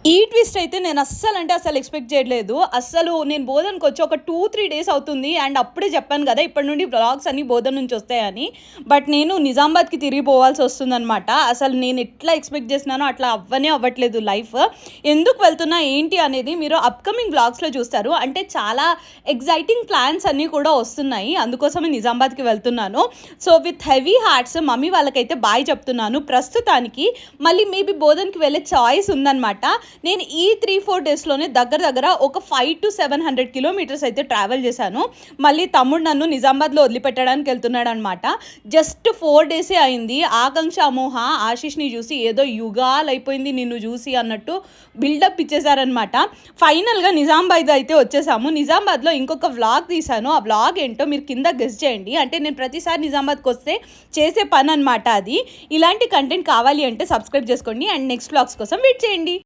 ఈ ట్విస్ట్ అయితే నేను అస్సలు ఎక్స్పెక్ట్ చేయలేదు. నేను బోధన్‌కి వచ్చి ఒక 2-3 డేస్ అవుతుంది. అండ్ అప్పుడే చెప్పాను కదా! ఇప్పటి నుండి వ్లాగ్స్ అన్నీ బోధన్ నుంచి వస్తాయని. బట్ నేను నిజామాబాద్‌కి తిరిగి పోవాల్సి వస్తుందనమాట. అసలు నేను ఎట్లా ఎక్స్పెక్ట్ చేసినానో అట్లా అవ్వట్లేదు లైఫ్. ఎందుకు వెళ్తున్నా ఏంటి అనేది మీరు అప్‌కమింగ్ వ్లాగ్స్‌లో చూస్తారు. అంటే చాలా ఎక్సైటింగ్ ప్లాన్స్ అన్నీ కూడా వస్తున్నాయి. అందుకోసమే నిజామాబాద్‌కి వెళ్తున్నాను. So with heavy hearts mummy వాళ్ళకైతే బాయ్ చెప్తున్నాను. ప్రస్తుతానికి మళ్ళీ మేబీ బోధన్‌కి వెళ్ళే చాయిస్ ఉందనమాట. నేను ఈ 3-4 డేస్లోనే దగ్గర ఒక 500-700 కిలోమీటర్స్ అయితే ట్రావెల్ చేశాను. మళ్ళీ తమ్ముడు నన్ను నిజామాబాద్లో వదిలిపెట్టడానికి వెళ్తున్నాడు అనమాట. జస్ట్ 4 డేసే అయింది. ఆకాంక్ష అమోహ ఆశీష్ని చూసి ఏదో యుగాలు అయిపోయింది నిన్ను చూసి అన్నట్టు బిల్డప్ ఇచ్చేసారనమాట. ఫైనల్గా నిజామాబాద్ అయితే వచ్చేసాము. నిజామాబాద్లో ఇంకొక వ్లాగ్ తీశాను. ఆ వ్లాగ్ ఏంటో మీరు కింద గెస్ చేయండి. అంటే నేను ప్రతిసారి నిజామాబాద్కి వస్తే చేసే పని అనమాట అది. ఇలాంటి కంటెంట్ కావాలి అంటే సబ్స్క్రైబ్ చేసుకోండి అండ్ నెక్స్ట్ వ్లాగ్స్ కోసం వెయిట్ చేయండి.